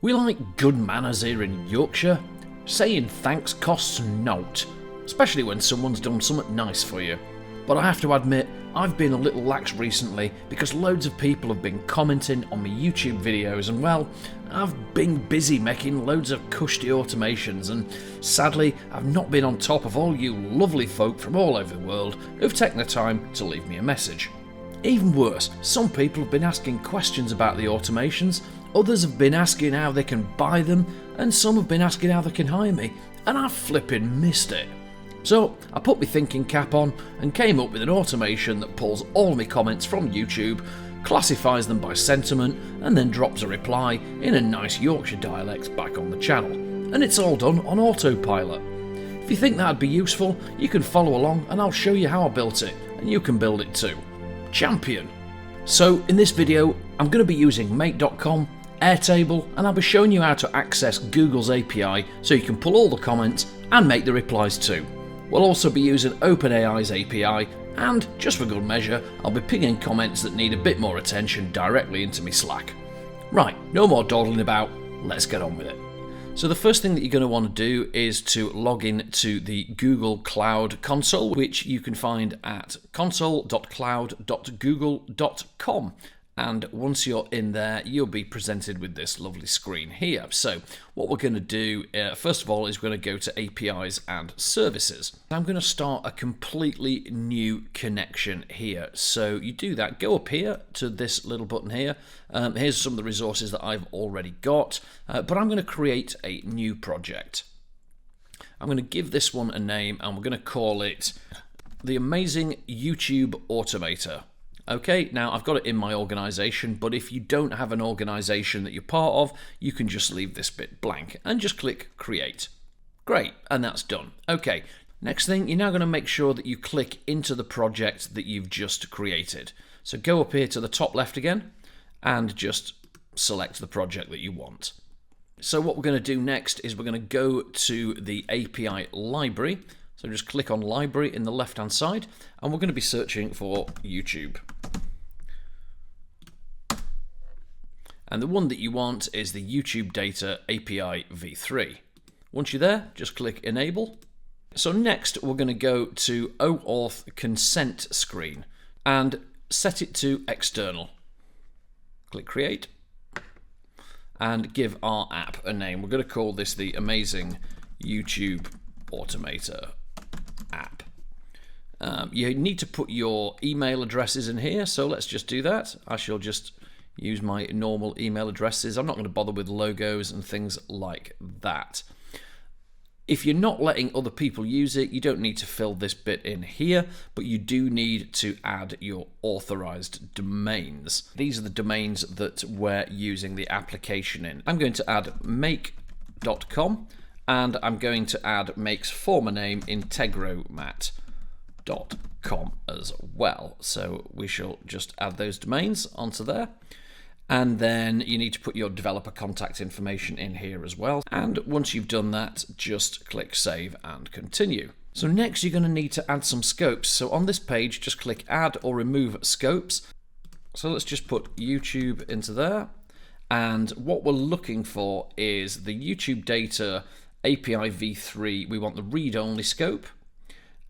We like good manners here in Yorkshire. Saying thanks costs naught, especially when someone's done something nice for you. But I have to admit, I've been a little lax recently because loads of people have been commenting on my YouTube videos and well, I've been busy making loads of cushy automations and sadly I've not been on top of all you lovely folk from all over the world who've taken the time to leave me a message. Even worse, some people have been asking questions about the automations, others have been asking how they can buy them, and some have been asking how they can hire me, and I flipping missed it. So I put my thinking cap on and came up with an automation that pulls all my comments from YouTube, classifies them by sentiment, and then drops a reply in a nice Yorkshire dialect back on the channel. And it's all done on autopilot. If you think that'd be useful, you can follow along and I'll show you how I built it, and you can build it too. Champion! So in this video, I'm going to be using make.com, Airtable, and I'll be showing you how to access Google's API so you can pull all the comments and make the replies too. We'll also be using OpenAI's API, and just for good measure, I'll be pinging comments that need a bit more attention directly into my Slack. Right, no more dawdling about, let's get on with it. So the first thing that you're going to want to do is to log in to the Google Cloud console, which you can find at console.cloud.google.com. And once you're in there, you'll be presented with this lovely screen here. So what we're going to do, first of all, is we're going to go to APIs and services. I'm going to start a completely new connection here. So you do that, go up here to this little button here. Here's some of the resources that I've already got, but I'm going to create a new project. I'm going to give this one a name, and we're going to call it the Amazing YouTube Automator. Okay, now I've got it in my organization, but if you don't have an organization that you're part of, you can just leave this bit blank and just click create. Great, and that's done. Okay, next thing, you're now going to make sure that you click into the project that you've just created. So go up here to the top left again and just select the project that you want. So what we're going to do next is we're going to go to the API library. So just click on library in the left hand side and we're going to be searching for YouTube. And the one that you want is the YouTube Data API v3. Once you're there, just click enable. So next we're going to go to OAuth consent screen and set it to external. Click create and give our app a name. We're going to call this the Amazing YouTube Automator app. You need to put your email addresses in here, so let's just do that. I shall just use my normal email addresses. I'm not going to bother with logos and things like that. If you're not letting other people use it, you don't need to fill this bit in here, but you do need to add your authorized domains. These are the domains that we're using the application in. I'm going to add make.com and I'm going to add Make's former name integromat.com as well. So we shall just add those domains onto there. And then you need to put your developer contact information in here as well. And once you've done that, just click save and continue. So next you're going to need to add some scopes. So on this page, just click add or remove scopes. So let's just put YouTube into there. And what we're looking for is the YouTube Data API v3. We want the read-only scope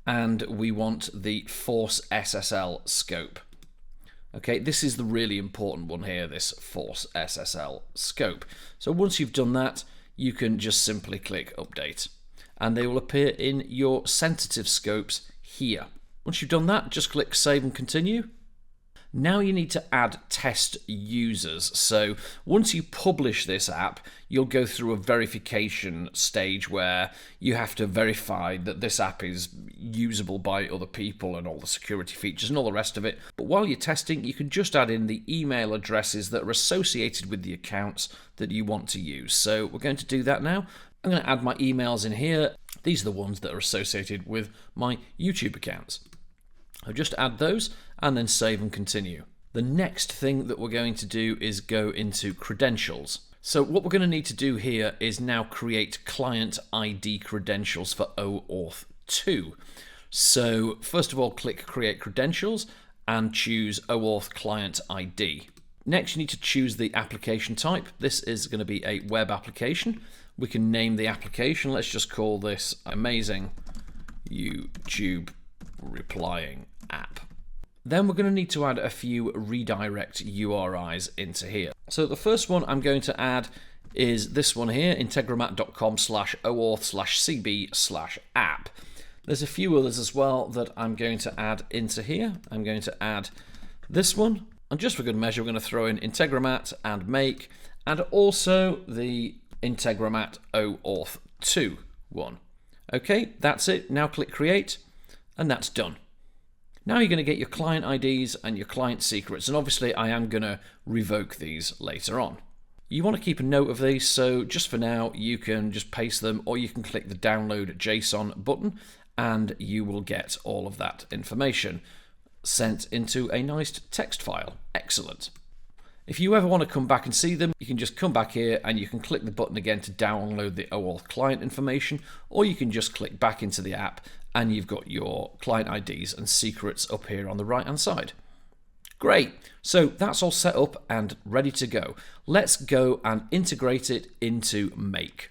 and we want the force SSL scope. Okay, this is the really important one here, this force SSL scope. So once you've done that, you can just simply click update and they will appear in your sensitive scopes here. Once you've done that, just click save and continue. Now you need to add test users. So once you publish this app, you'll go through a verification stage where you have to verify that this app is usable by other people and all the security features and all the rest of it. But while you're testing, you can just add in the email addresses that are associated with the accounts that you want to use. So we're going to do that now. I'm going to add my emails in here. These are the ones that are associated with my YouTube accounts. I'll just add those and then save and continue. The next thing that we're going to do is go into credentials. So what we're going to need to do here is now create client ID credentials for OAuth 2. So first of all, click create credentials and choose OAuth client ID. Next, you need to choose the application type. This is going to be a web application. We can name the application. Let's just call this Amazing YouTube Replying App. Then we're going to need to add a few redirect URIs into here. So the first one I'm going to add is this one here, integromat.com/oauth/cb/app. There's a few others as well that I'm going to add into here. I'm going to add this one, and just for good measure, we're going to throw in integromat and make, and also the integromat OAuth 2 one. Okay, that's it. Now click create, and that's done. Now you're going to get your client IDs and your client secrets, and obviously I am going to revoke these later on. You want to keep a note of these, so just for now you can just paste them, or you can click the download JSON button and you will get all of that information sent into a nice text file. Excellent. If you ever want to come back and see them, you can just come back here and you can click the button again to download the OAuth client information, or you can just click back into the app and you've got your client IDs and secrets up here on the right hand side. Great, so that's all set up and ready to go. Let's go and integrate it into Make.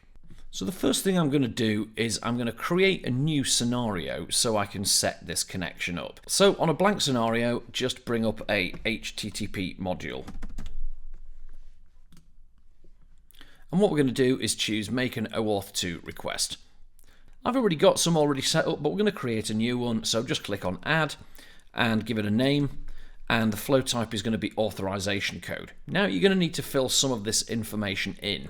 So the first thing I'm going to do is I'm going to create a new scenario so I can set this connection up. So on a blank scenario, just bring up a HTTP module. And what we're going to do is choose make an OAuth 2 request. I've already got some already set up, but we're going to create a new one. So just click on add and give it a name. And the flow type is going to be authorization code. Now you're going to need to fill some of this information in.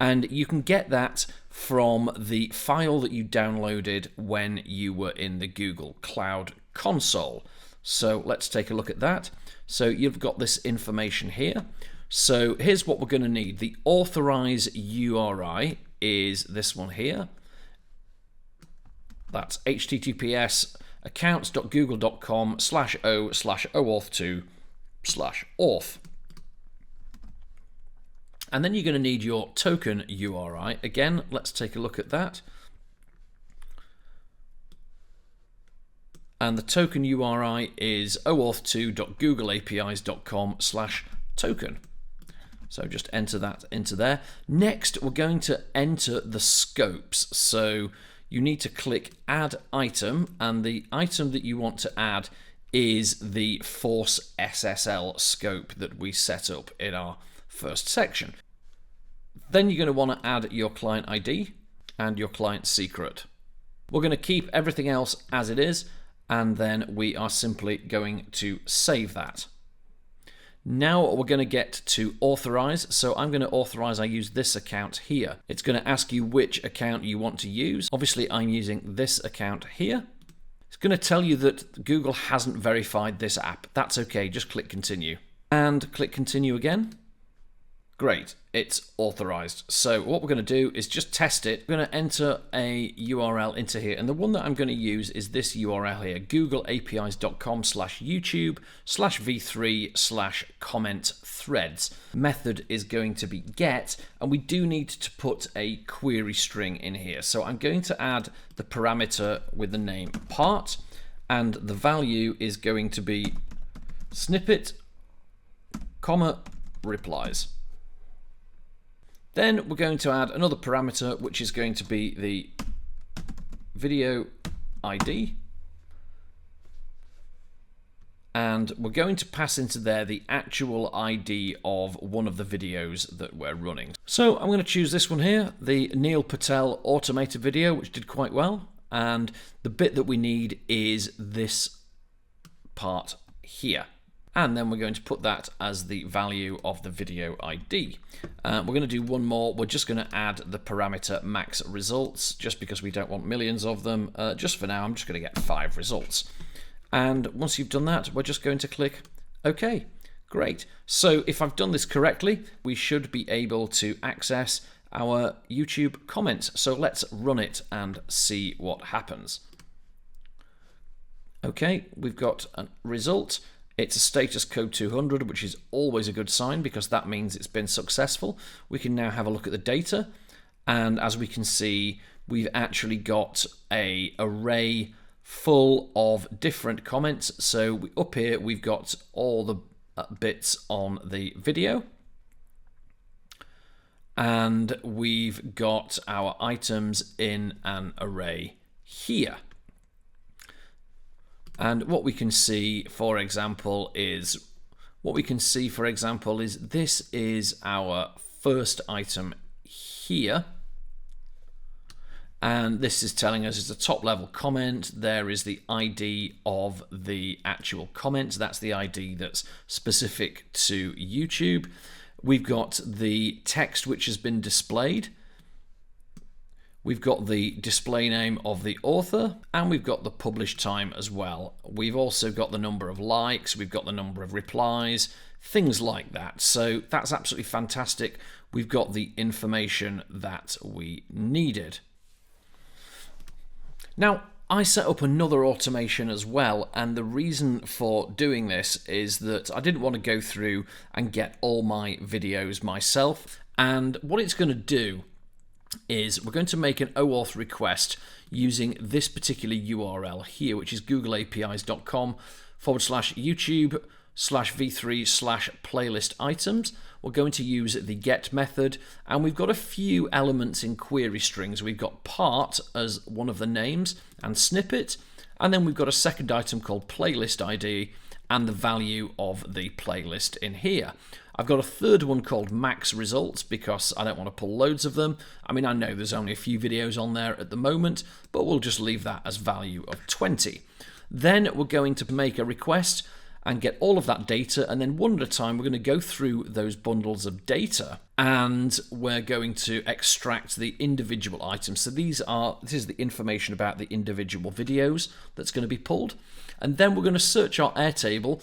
And you can get that from the file that you downloaded when you were in the Google Cloud Console. So let's take a look at that. So you've got this information here. So here's what we're going to need. The authorize URI is this one here. That's https accounts.google.com/o/oauth2/auth. And then you're going to need your token URI. Again, let's take a look at that. And the token URI is oauth2.googleapis.com/token. So just enter that into there. Next, we're going to enter the scopes. So you need to click add item, and the item that you want to add is the force SSL scope that we set up in our first section. Then you're going to want to add your client ID and your client secret. We're going to keep everything else as it is, and then we are simply going to save that. Now we're going to get to authorize. So I'm going to authorize I use this account here. It's going to ask you which account you want to use. Obviously I'm using this account here. It's going to tell you that Google hasn't verified this app. That's okay, just click continue. And click continue again. Great, it's authorized. So what we're going to do is just test it. We're going to enter a URL into here, and the one that I'm going to use is this URL here, googleapis.com/youtube/v3/comment threads. Method is going to be get, and we do need to put a query string in here. So I'm going to add the parameter with the name part, and the value is going to be snippet, comma, replies. Then we're going to add another parameter, which is going to be the video ID. And we're going to pass into there the actual ID of one of the videos that we're running. So I'm going to choose this one here, the Neil Patel automated video, which did quite well. And the bit that we need is this part here. And then we're going to put that as the value of the video ID. We're going to do one more. We're just going to add the parameter max results, just because we don't want millions of them. Just for now, I'm just going to get 5 results. And once you've done that, we're just going to click OK. Great. So if I've done this correctly, we should be able to access our YouTube comments. So let's run it and see what happens. Okay, we've got a result. It's a status code 200, which is always a good sign because that means it's been successful. We can now have a look at the data, and as we can see, we've actually got an array full of different comments. So up here we've got all the bits on the video. And we've got our items in an array here. And what we can see, for example, is this is our first item here. And this is telling us it's a top level comment. There is the ID of the actual comment. That's the ID that's specific to YouTube. We've got the text which has been displayed. We've got the display name of the author, and we've got the published time as well. We've also got the number of likes, we've got the number of replies, things like that. So that's absolutely fantastic. We've got the information that we needed. Now, I set up another automation as well, and the reason for doing this is that I didn't want to go through and get all my videos myself. And what it's going to do is we're going to make an OAuth request using this particular URL here, which is googleapis.com/YouTube/v3/playlist items. We're going to use the get method, and we've got a few elements in query strings. We've got part as one of the names and snippet, and then we've got a second item called playlist ID and the value of the playlist in here. I've got a third one called max results because I don't want to pull loads of them. I mean, I know there's only a few videos on there at the moment, but we'll just leave that as value of 20. Then we're going to make a request and get all of that data, and then one at a time we're going to go through those bundles of data and we're going to extract the individual items. So this is the information about the individual videos that's going to be pulled, and then we're going to search our Airtable.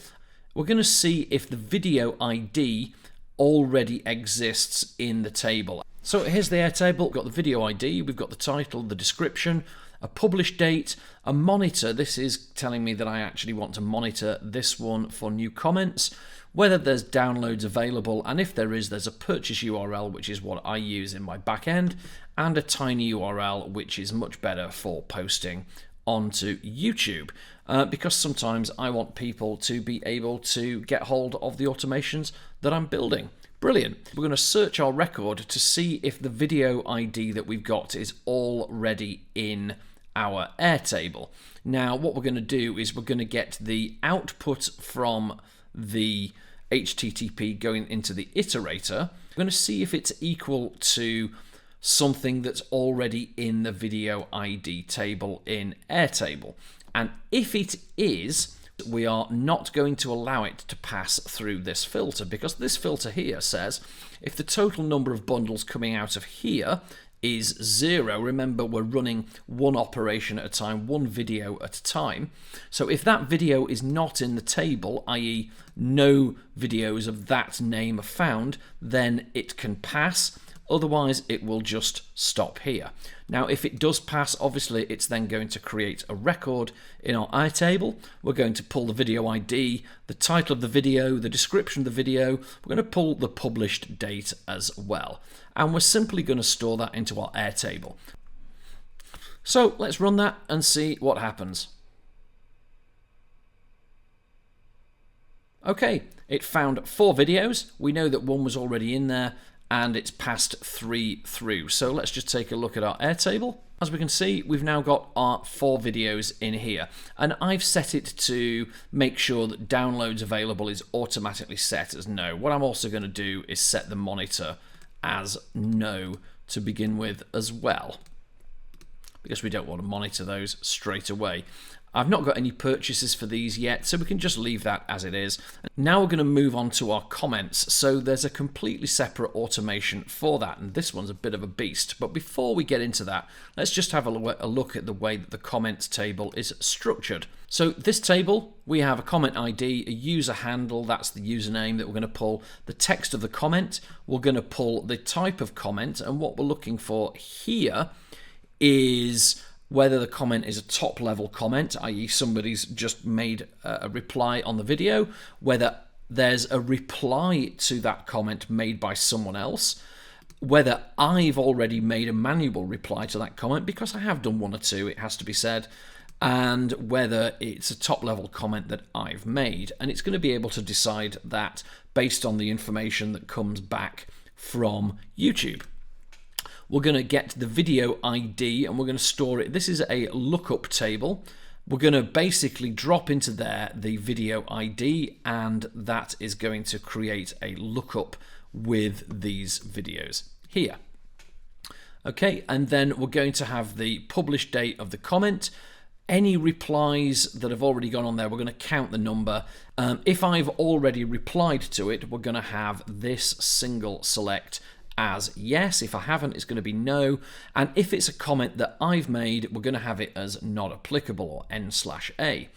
We're going to see if the video ID already exists in the table. So here's the Airtable. We've got the video ID, we've got the title, the description, a published date, a monitor. This is telling me that I actually want to monitor this one for new comments, whether there's downloads available, and if there is, there's a purchase URL, which is what I use in my backend, and a tiny URL, which is much better for posting onto YouTube, because sometimes I want people to be able to get hold of the automations that I'm building. Brilliant. We're going to search our record to see if the video ID that we've got is already in our Airtable. Now, what we're going to do is we're going to get the output from the HTTP going into the iterator. We're going to see if it's equal to something that's already in the video ID table in Airtable. And if it is, we are not going to allow it to pass through this filter, because this filter here says if the total number of bundles coming out of here is 0, remember we're running one operation at a time, one video at a time. So if that video is not in the table, i.e. no videos of that name are found, then it can pass. Otherwise, it will just stop here. Now, if it does pass, obviously, it's then going to create a record in our Airtable. We're going to pull the video ID, the title of the video, the description of the video. We're going to pull the published date as well. And we're simply going to store that into our Airtable. So let's run that and see what happens. Okay, it found 4 videos. We know that one was already in there, and it's passed 3 through. So let's just take a look at our Airtable. As we can see, we've now got our 4 videos in here, and I've set it to make sure that downloads available is automatically set as no. What I'm also going to do is set the monitor as no to begin with as well, because we don't want to monitor those straight away. I've not got any purchases for these yet, so we can just leave that as it is. Now we're going to move on to our comments. So there's a completely separate automation for that, and this one's a bit of a beast. But before we get into that, let's just have a look at the way that the comments table is structured. So this table, we have a comment ID, a user handle, that's the username that we're going to pull, the text of the comment, we're going to pull the type of comment, and what we're looking for here is whether the comment is a top level comment, i.e. somebody's just made a reply on the video, whether there's a reply to that comment made by someone else, whether I've already made a manual reply to that comment, because I have done 1 or 2, it has to be said, and whether it's a top-level comment that I've made. And it's going to be able to decide that based on the information that comes back from YouTube. We're going to get the video ID and we're going to store it. This is a lookup table. We're going to basically drop into there the video ID, and that is going to create a lookup with these videos here. Okay, and then we're going to have the publish date of the comment. Any replies that have already gone on there, we're going to count the number. If I've already replied to it, we're going to have this single select as yes. If I haven't, it's going to be no. And if it's a comment that I've made, we're going to have it as not applicable, or N/A.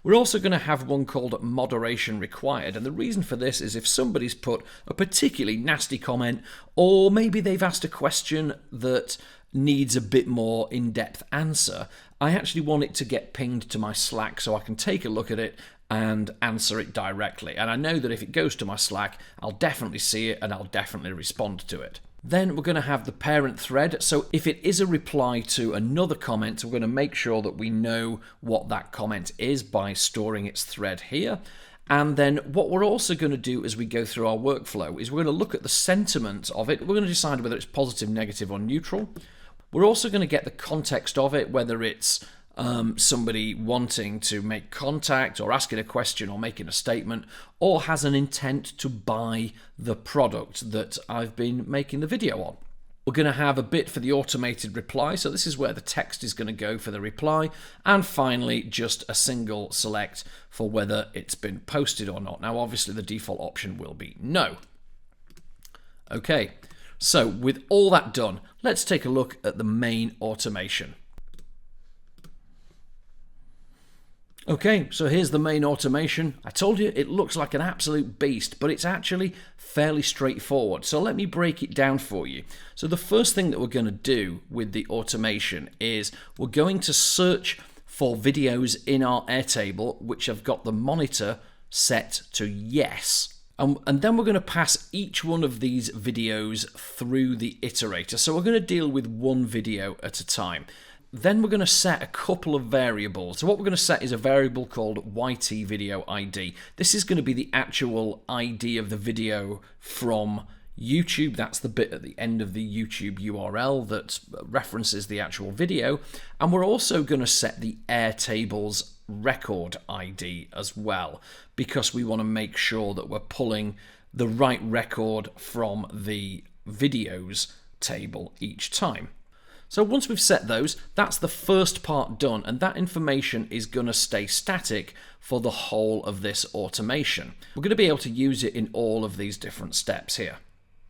We're also going to have one called moderation required. And the reason for this is if somebody's put a particularly nasty comment, or maybe they've asked a question that needs a bit more in-depth answer, I actually want it to get pinged to my Slack so I can take a look at it and answer it directly. And I know that if it goes to my Slack, I'll definitely see it and I'll definitely respond to it. Then we're going to have the parent thread. So if it is a reply to another comment, we're going to make sure that we know what that comment is by storing its thread here. And then what we're also going to do as we go through our workflow is we're going to look at the sentiment of it. We're going to decide whether it's positive, negative, or neutral. We're also going to get the context of it, whether it's somebody wanting to make contact or asking a question or making a statement, or has an intent to buy the product that I've been making the video on. We're going to have a bit for the automated reply, so this is where the text is going to go for the reply, and finally just a single select for whether it's been posted or not. Now obviously the default option will be no. Okay, so with all that done, let's take a look at the main automation. Okay, so here's the main automation. I told you it looks like an absolute beast, but it's actually fairly straightforward. So let me break it down for you. So the first thing that we're going to do with the automation is we're going to search for videos in our Airtable which have got the monitor set to yes. And then we're going to pass each one of these videos through the iterator. So we're going to deal with one video at a time. Then we're going to set a couple of variables. So what we're going to set is a variable called YT video ID. This is going to be the actual ID of the video from YouTube. That's the bit at the end of the YouTube URL that references the actual video. And we're also going to set the Airtable's record ID as well, because we want to make sure that we're pulling the right record from the videos table each time. So once we've set those, that's the first part done, and that information is going to stay static for the whole of this automation. We're going to be able to use it in all of these different steps here.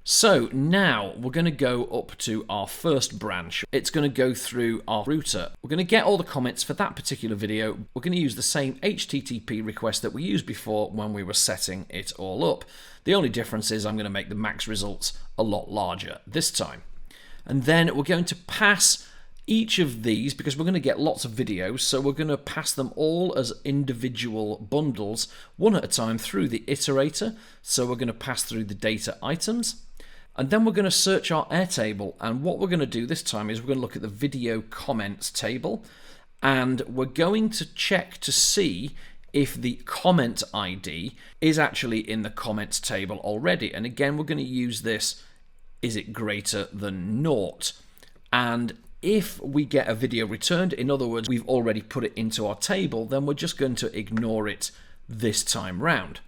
So now we're going to go up to our first branch. It's going to go through our router. We're going to get all the comments for that particular video. We're going to use the same HTTP request that we used before when we were setting it all up. The only difference is I'm going to make the max results a lot larger this time. And then we're going to pass each of these, because we're going to get lots of videos, so we're going to pass them all as individual bundles, one at a time through the iterator. So we're going to pass through the data items. And then we're going to search our Airtable. And what we're going to do this time is we're going to look at the video comments table. And we're going to check to see if the comment ID is actually in the comments table already. And again, we're going to use this, is it greater than 0? And if we get a video returned, in other words, we've already put it into our table, then we're just going to ignore it this time round.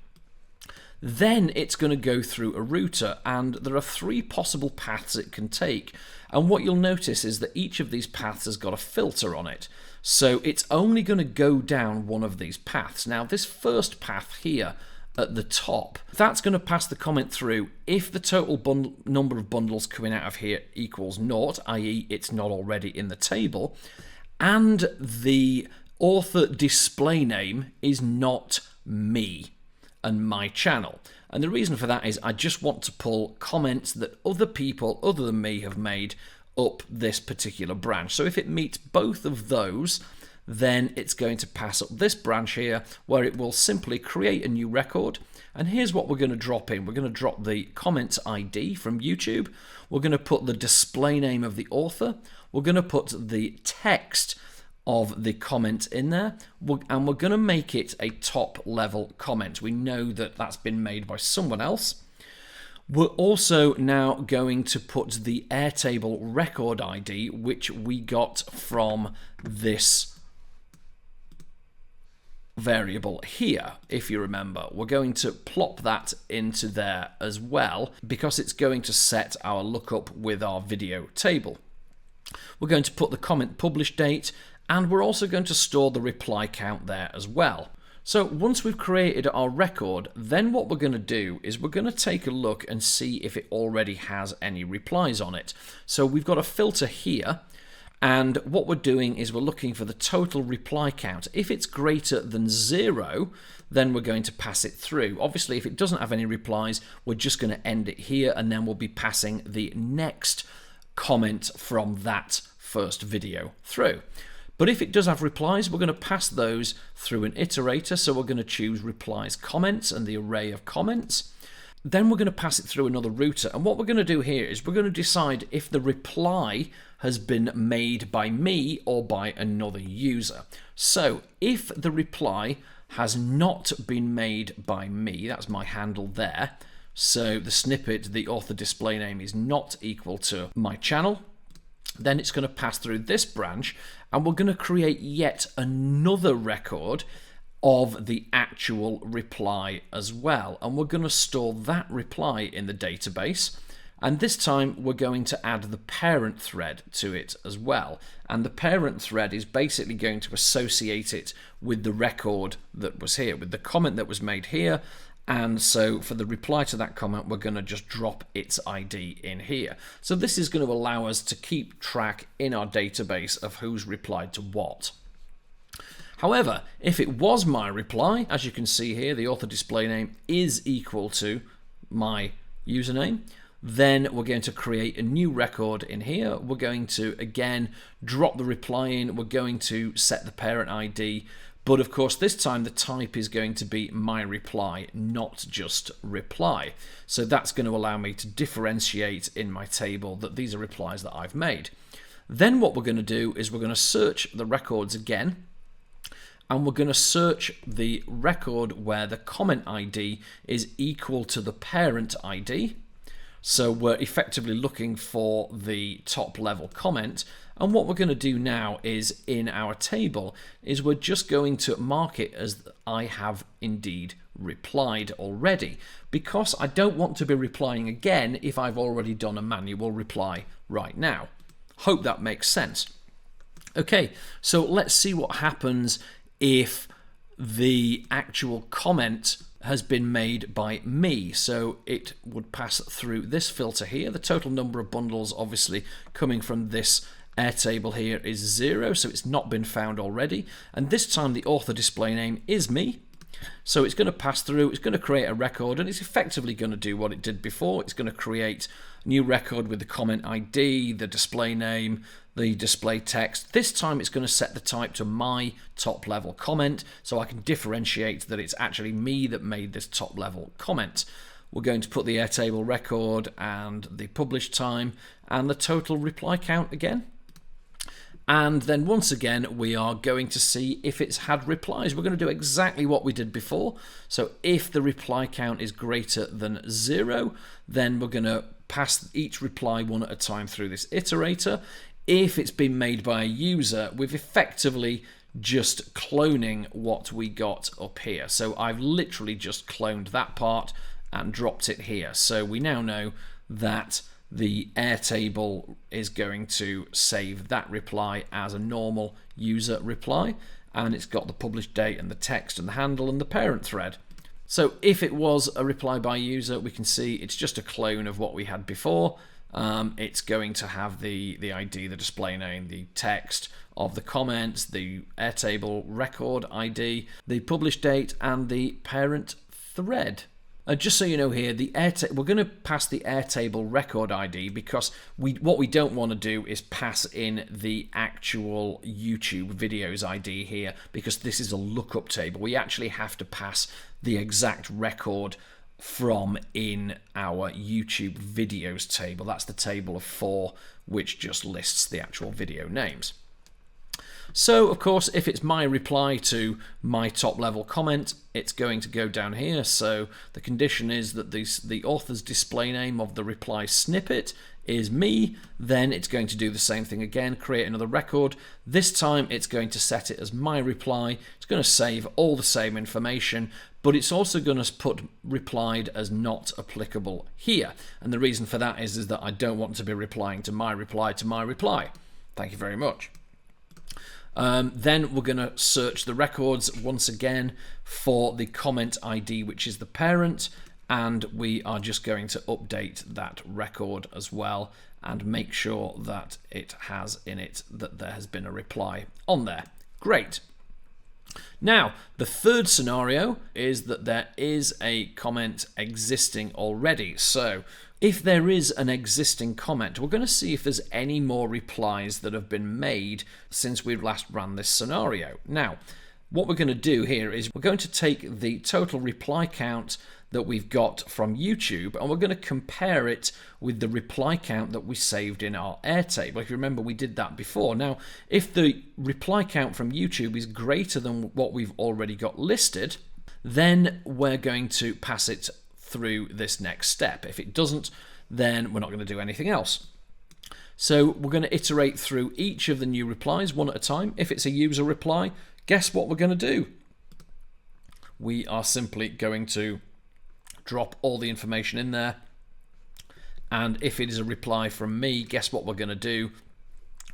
Then it's going to go through a router, and there are 3 possible paths it can take. And what you'll notice is that each of these paths has got a filter on it. So it's only going to go down one of these paths. Now, this first path here at the top, that's going to pass the comment through if the total number of bundles coming out of here equals 0, i.e. it's not already in the table, and the author display name is not me and my channel. And the reason for that is I just want to pull comments that other people other than me have made up this particular branch. So if it meets both of those, then it's going to pass up this branch here, where it will simply create a new record. And here's what we're going to drop in. We're going to drop the comments ID from YouTube. We're going to put the display name of the author. We're going to put the text of the comment in there, and we're going to make it a top level comment. We know that that's been made by someone else. We're also now going to put the Airtable record ID, which we got from this variable here. If you remember, we're going to plop that into there as well, because it's going to set our lookup with our video table. We're going to put the comment publish date, and we're also going to store the reply count there as well. So once we've created our record, then what we're going to do is we're going to take a look and see if it already has any replies on it. So we've got a filter here, and what we're doing is we're looking for the total reply count. If it's greater than 0, then we're going to pass it through. Obviously, if it doesn't have any replies, we're just going to end it here, and then we'll be passing the next comment from that first video through. But if it does have replies, we're going to pass those through an iterator. So we're going to choose replies comments and the array of comments. Then we're going to pass it through another router. And what we're going to do here is we're going to decide if the reply has been made by me or by another user. So if the reply has not been made by me, that's my handle there. So the snippet, the author display name, is not equal to my channel. Then it's going to pass through this branch, and we're going to create yet another record of the actual reply as well. And we're going to store that reply in the database. And this time we're going to add the parent thread to it as well. And the parent thread is basically going to associate it with the record that was here, with the comment that was made here. And so for the reply to that comment, we're going to just drop its ID in here. So this is going to allow us to keep track in our database of who's replied to what. However, if it was my reply, as you can see here, the author display name is equal to my username, then we're going to create a new record in here. We're going to, again, drop the reply in. We're going to set the parent ID. But of course, this time the type is going to be my reply, not just reply. So that's going to allow me to differentiate in my table that these are replies that I've made. Then what we're going to do is we're going to search the records again, and we're going to search the record where the comment ID is equal to the parent ID. So we're effectively looking for the top level comment. And what we're going to do now is in our table is we're just going to mark it as I have indeed replied already, because I don't want to be replying again if I've already done a manual reply right now. Hope that makes sense. Okay, so let's see what happens if the actual comment has been made by me. So it would pass through this filter here. The total number of bundles obviously coming from this Airtable here is 0, so it's not been found already. And this time the author display name is me. So it's going to pass through, it's going to create a record, and it's effectively going to do what it did before. It's going to create a new record with the comment ID, the display name, the display text. This time it's going to set the type to my top level comment, so I can differentiate that it's actually me that made this top level comment. We're going to put the Airtable record and the publish time and the total reply count again. And then once again, we are going to see if it's had replies. We're going to do exactly what we did before. So if the reply count is greater than 0, then we're going to pass each reply one at a time through this iterator. If it's been made by a user, we've effectively just cloning what we got up here. So I've literally just cloned that part and dropped it here. So we now know that the Airtable is going to save that reply as a normal user reply, and it's got the published date and the text and the handle and the parent thread. So if it was a reply by user, we can see it's just a clone of what we had before. It's going to have the ID, the display name, the text of the comments, the Airtable record ID, the published date, and the parent thread. Just so you know here, we're going to pass the Airtable record ID because what we don't want to do is pass in the actual YouTube videos ID here, because this is a lookup table. We actually have to pass the exact record from in our YouTube videos table. That's the table of 4, which just lists the actual video names. So, of course, if it's my reply to my top level comment, it's going to go down here. So the condition is that the author's display name of the reply snippet is me. Then it's going to do the same thing again, create another record. This time it's going to set it as my reply. It's going to save all the same information, but it's also going to put replied as not applicable here. And the reason for that is that I don't want to be replying to my reply to my reply. Thank you very much. Then we're going to search the records once again for the comment ID, which is the parent, and we are just going to update that record as well and make sure that it has in it that there has been a reply on there. Great. Now, the third scenario is that there is a comment existing already. So if there is an existing comment, we're going to see if there's any more replies that have been made since we last ran this scenario. Now, what we're going to do here is we're going to take the total reply count that we've got from YouTube and we're going to compare it with the reply count that we saved in our Airtable. If you remember, we did that before. Now, if the reply count from YouTube is greater than what we've already got listed, then we're going to pass it through this next step. If it doesn't, then we're not going to do anything else. So we're going to iterate through each of the new replies one at a time. If it's a user reply, guess what we're going to do? We are simply going to drop all the information in there. And if it is a reply from me, guess what we're going to do?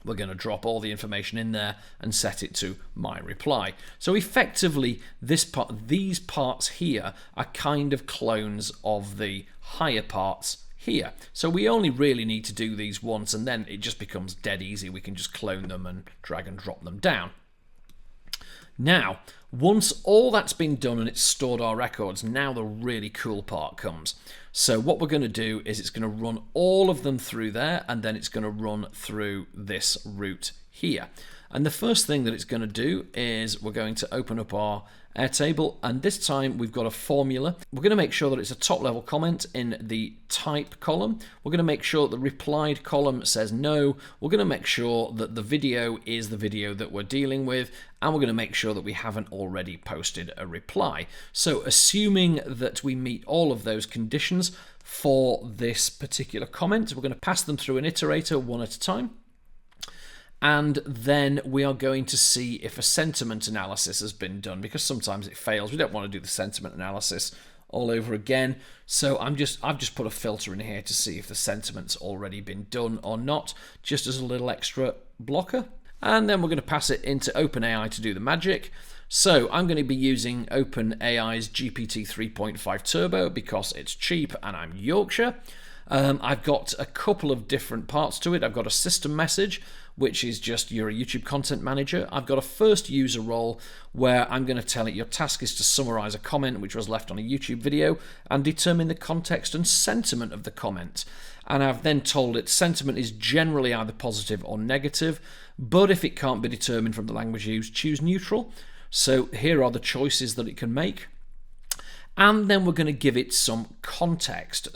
We're going to drop all the information in there and set it to my reply. So effectively, these parts here are kind of clones of the higher parts here. So we only really need to do these once and then it just becomes dead easy. We can just clone them and drag and drop them down. Now, once all that's been done and it's stored our records, now the really cool part comes. So what we're going to do is it's going to run all of them through there and then it's going to run through this route here. And the first thing that it's going to do is we're going to open up our Airtable, and this time we've got a formula. We're going to make sure that it's a top level comment in the type column. We're going to make sure that the replied column says no. We're going to make sure that the video is the video that we're dealing with, and we're going to make sure that we haven't already posted a reply. So assuming that we meet all of those conditions for this particular comment, we're going to pass them through an iterator one at a time. And then we are going to see if a sentiment analysis has been done, because sometimes it fails. We don't want to do the sentiment analysis all over again. So I've just put a filter in here to see if the sentiment's already been done or not, just as a little extra blocker. And then we're going to pass it into OpenAI to do the magic. So I'm going to be using OpenAI's GPT 3.5 Turbo because it's cheap and I'm Yorkshire. I've got a couple of different parts to it. I've got a system message, which is just you're a YouTube content manager. I've got a first user role where I'm going to tell it your task is to summarize a comment which was left on a YouTube video and determine the context and sentiment of the comment. And I've then told it sentiment is generally either positive or negative, but if it can't be determined from the language used, choose neutral. So here are the choices that it can make. And then we're going to give it some context.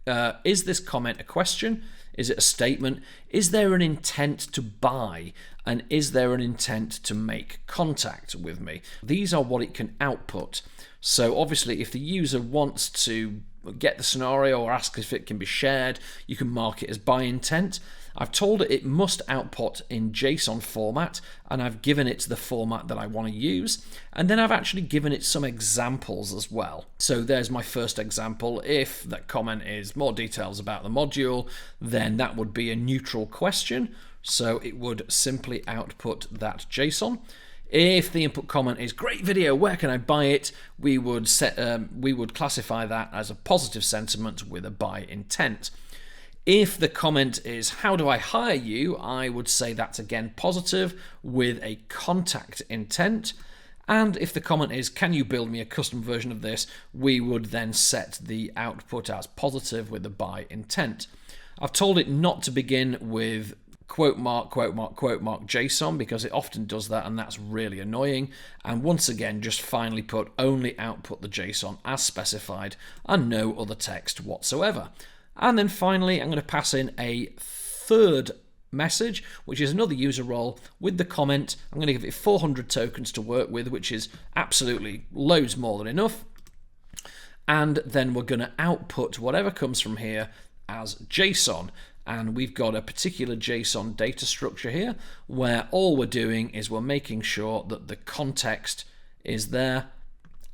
Is this comment a question? Is it a statement? Is there an intent to buy? And is there an intent to make contact with me? These are what it can output. So obviously, if the user wants to get the scenario or ask if it can be shared, you can mark it as by intent. I've told it must output in JSON format, and I've given it the format that I want to use. And then I've actually given it some examples as well. So there's my first example. If that comment is more details about the module, then that would be a neutral question. So it would simply output that JSON. If the input comment is great video, where can I buy it? We would classify that as a positive sentiment with a buy intent. If the comment is how do I hire you, I would say that's again positive with a contact intent. And if the comment is can you build me a custom version of this, we would then set the output as positive with a buy intent. I've told it not to begin with quote mark JSON because it often does that and that's really annoying. And once again, just finally put only output the JSON as specified and no other text whatsoever. And then finally, I'm going to pass in a third message, which is another user role with the comment. I'm going to give it 400 tokens to work with, which is absolutely loads more than enough. And then we're going to output whatever comes from here as JSON. And we've got a particular JSON data structure here where all we're doing is we're making sure that the context is there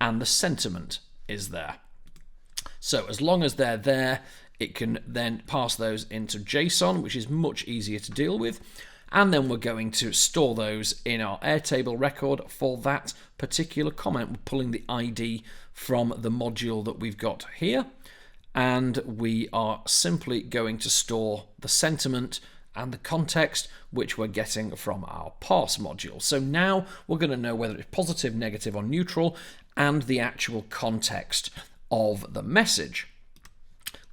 and the sentiment is there. So as long as they're there, it can then pass those into JSON, which is much easier to deal with. And then we're going to store those in our Airtable record for that particular comment. We're pulling the ID from the module that we've got here. And we are simply going to store the sentiment and the context, which we're getting from our parse module. So now we're going to know whether it's positive, negative, or neutral, and the actual context of the message.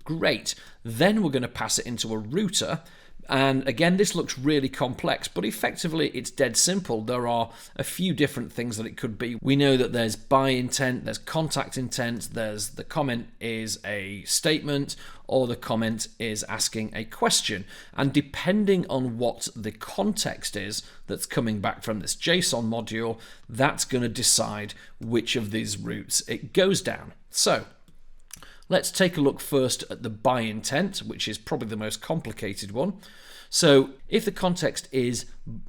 Great. Then we're going to pass it into a router. And again, this looks really complex, but effectively it's dead simple. There are a few different things that it could be. We know that there's by intent, there's contact intent, there's the comment is a statement, or the comment is asking a question. And depending on what the context is that's coming back from this JSON module, that's going to decide which of these routes it goes down. So let's take a look first at the by intent, which is probably the most complicated one. So if the context is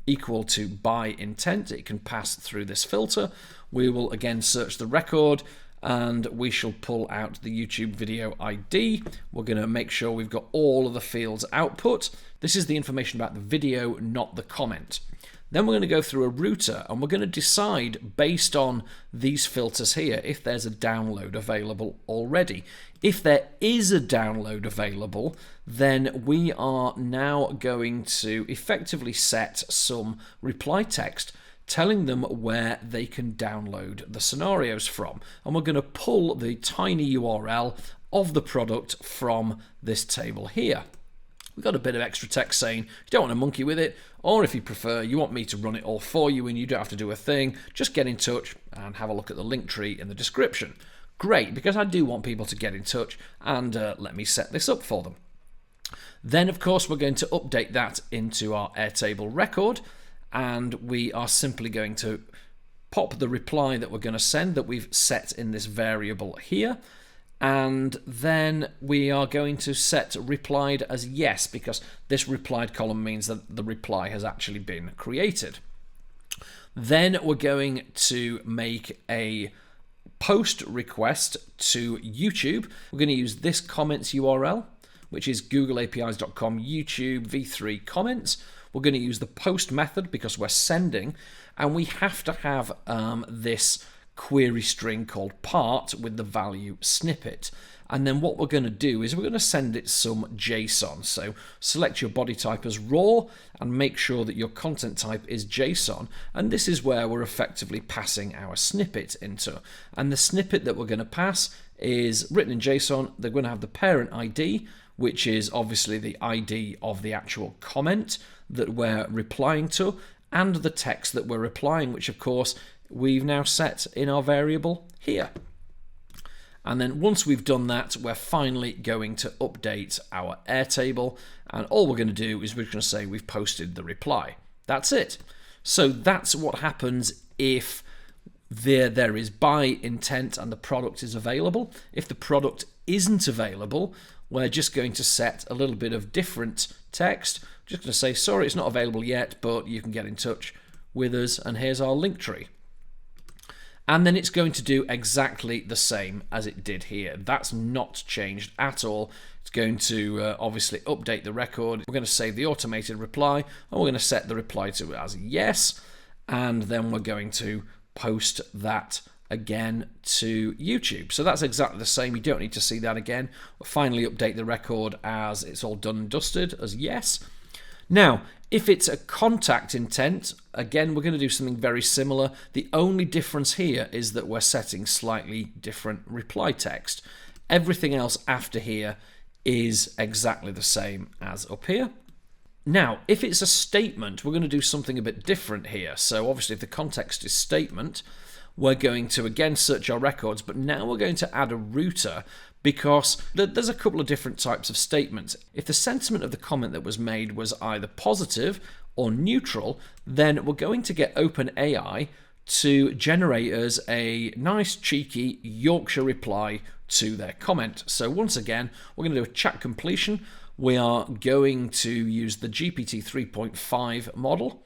equal to by intent, it can pass through this filter. We will again search the record and we shall pull out the YouTube video ID. We're going to make sure we've got all of the fields output. This is the information about the video, not the comment. Then we're going to go through a router and we're going to decide based on these filters here if there's a download available already. If there is a download available, then we are now going to effectively set some reply text telling them where they can download the scenarios from. And we're going to pull the tiny URL of the product from this table here. We've got a bit of extra text saying you don't want to monkey with it, or if you prefer, you want me to run it all for you and you don't have to do a thing, just get in touch and have a look at the link tree in the description. Great, because I do want people to get in touch and let me set this up for them. Then, of course, we're going to update that into our Airtable record, and we are simply going to pop the reply that we're going to send that we've set in this variable here. And then we are going to set replied as yes, because this replied column means that the reply has actually been created. Then we're going to make a post request to YouTube. We're going to use this comments URL, which is googleapis.com YouTube v3 comments. We're going to use the post method because we're sending, and we have to have this query string called part with the value snippet. And then what we're going to do is we're going to send it some JSON. So select your body type as raw and make sure that your content type is JSON. And this is where we're effectively passing our snippet into. And the snippet that we're going to pass is written in JSON. They're going to have the parent ID, which is obviously the ID of the actual comment that we're replying to, and the text that we're replying, which of course we've now set in our variable here. And then once we've done that, we're finally going to update our Airtable, and all we're going to do is we're going to say we've posted the reply. That's it. So that's what happens if there is by intent and the product is available. If the product isn't available, we're just going to set a little bit of different text. Just going to say, sorry, it's not available yet, but you can get in touch with us, and here's our link tree. And then it's going to do exactly the same as it did here. That's not changed at all. It's going to obviously update the record. We're going to save the automated reply, and we're going to set the reply to as yes. And then we're going to post that again to YouTube. So that's exactly the same. You don't need to see that again. We'll finally update the record as it's all done and dusted as yes. Now, if it's a contact intent, again, we're going to do something very similar. The only difference here is that we're setting slightly different reply text. Everything else after here is exactly the same as up here. Now, if it's a statement, we're going to do something a bit different here. So obviously, if the context is statement, we're going to again search our records, but now we're going to add a router because there's a couple of different types of statements. If the sentiment of the comment that was made was either positive or neutral, then we're going to get OpenAI to generate us a nice cheeky Yorkshire reply to their comment. So once again, we're going to do a chat completion. We are going to use the GPT 3.5 model.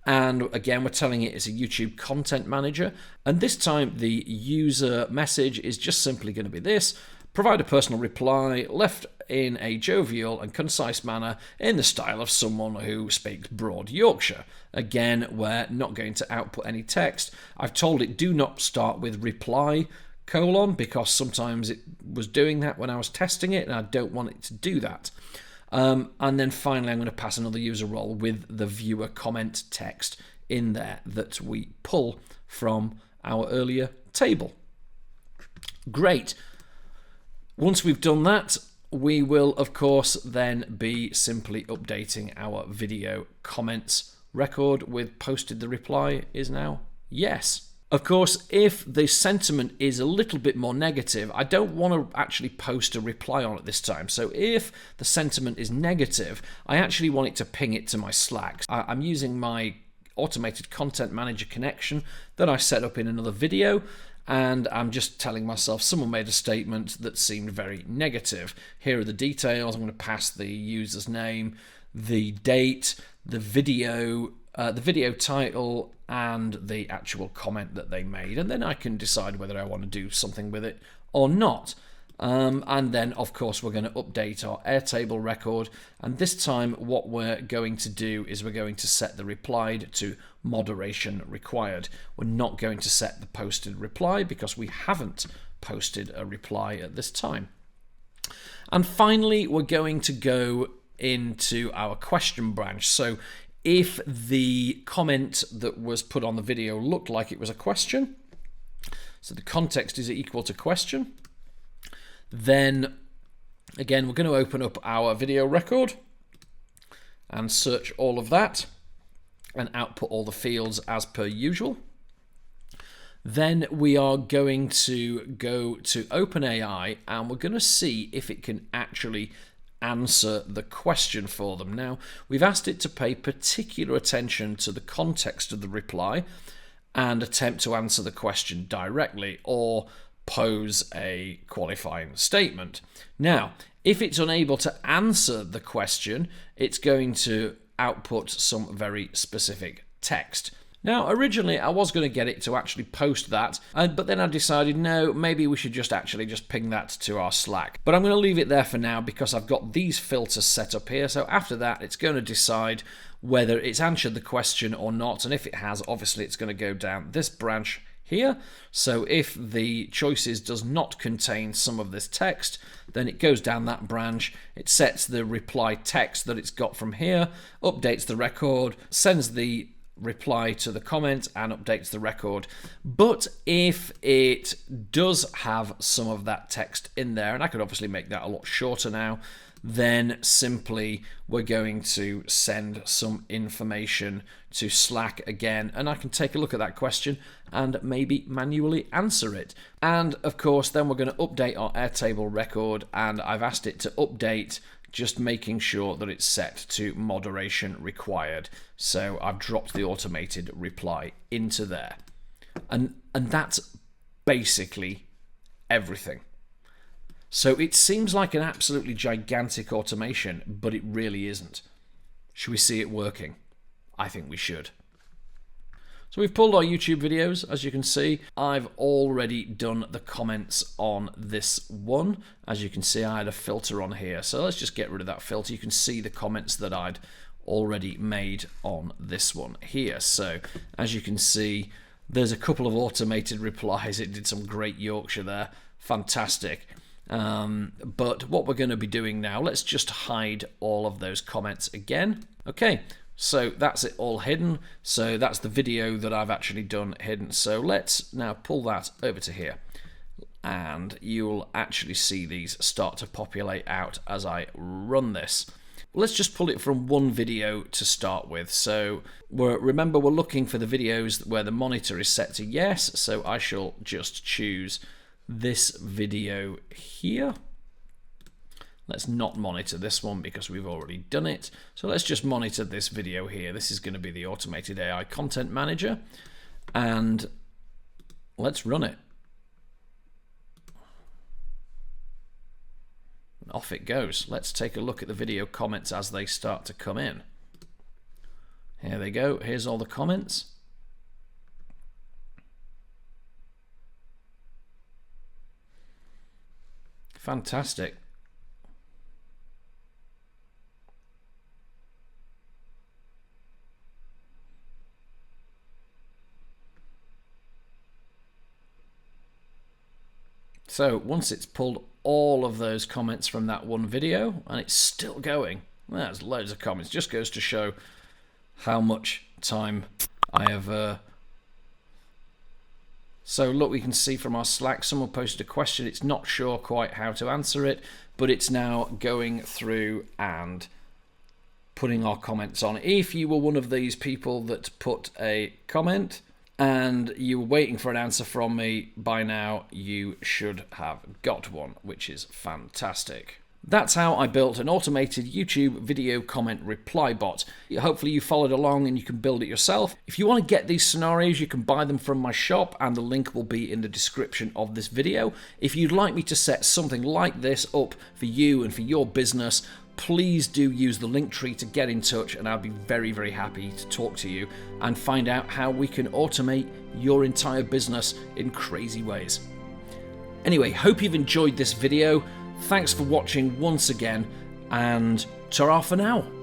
And again, we're telling it it's a YouTube content manager. And this time the user message is just simply going to be this: provide a personal reply left in a jovial and concise manner in the style of someone who speaks broad Yorkshire. Again, we're not going to output any text. I've told it do not start with reply : because sometimes it was doing that when I was testing it and I don't want it to do that. And then finally, I'm going to pass another user role with the viewer comment text in there that we pull from our earlier table. Great. Once we've done that, we will, of course, then be simply updating our video comments record with posted the reply is now yes. Of course, if the sentiment is a little bit more negative, I don't want to actually post a reply on it this time. So if the sentiment is negative, I actually want it to ping it to my Slack. I'm using my automated content manager connection that I set up in another video, and I'm just telling myself someone made a statement that seemed very negative. Here are the details. I'm going to pass the user's name, the date, the video title, and the actual comment that they made, and then I can decide whether I want to do something with it or not. And then, of course, we're going to update our Airtable record, and this time what we're going to do is we're going to set the replied to moderation required. We're not going to set the posted reply because we haven't posted a reply at this time. And finally, we're going to go into our question branch. So if the comment that was put on the video looked like it was a question, so the context is equal to question, then again we're going to open up our video record and search all of that and output all the fields as per usual. Then we are going to go to OpenAI and we're going to see if it can actually answer the question for them. Now, we've asked it to pay particular attention to the context of the reply and attempt to answer the question directly or pose a qualifying statement. Now, if it's unable to answer the question, it's going to output some very specific text. Now, originally I was going to get it to actually post that, but then I decided, no, maybe we should just ping that to our Slack. But I'm going to leave it there for now because I've got these filters set up here. So after that, it's going to decide whether it's answered the question or not. And if it has, obviously it's going to go down this branch here. So if the choices does not contain some of this text, then it goes down that branch. It sets the reply text that it's got from here, updates the record, sends the reply to the comment and updates the record. But if it does have some of that text in there, and I could obviously make that a lot shorter now, then simply we're going to send some information to Slack again, and I can take a look at that question and maybe manually answer it. And of course then we're going to update our Airtable record, and I've asked it to update, just making sure that it's set to moderation required. So I've dropped the automated reply into there. And that's basically everything. So it seems like an absolutely gigantic automation, but it really isn't. Should we see it working? I think we should. So we've pulled our YouTube videos. As you can see, I've already done the comments on this one. As you can see, I had a filter on here. So let's just get rid of that filter. You can see the comments that I'd already made on this one here. So as you can see, there's a couple of automated replies. It did some great Yorkshire there. Fantastic. But what we're going to be doing now, let's just hide all of those comments again. Okay. So that's it all hidden. So that's the video that I've actually done hidden. So let's now pull that over to here. And you'll actually see these start to populate out as I run this. Let's just pull it from one video to start with. So remember, we're looking for the videos where the monitor is set to yes. So I shall just choose this video here. Let's not monitor this one because we've already done it. So let's just monitor this video here. This is going to be the Automated AI Content Manager. And let's run it. And off it goes. Let's take a look at the video comments as they start to come in. Here they go. Here's all the comments. Fantastic. So once it's pulled all of those comments from that one video, and it's still going, there's loads of comments. Just goes to show how much time I have. So look, we can see from our Slack, someone posted a question. It's not sure quite how to answer it, but it's now going through and putting our comments on. If you were one of these people that put a comment and you were waiting for an answer from me, by now you should have got one, which is fantastic. That's how I built an automated YouTube video comment reply bot. Hopefully you followed along and you can build it yourself. If you want to get these scenarios, you can buy them from my shop and the link will be in the description of this video. If you'd like me to set something like this up for you and for your business, please do use the link tree to get in touch, and I'll be very, very happy to talk to you and find out how we can automate your entire business in crazy ways. Anyway, hope you've enjoyed this video. Thanks for watching once again, and ta-ra for now.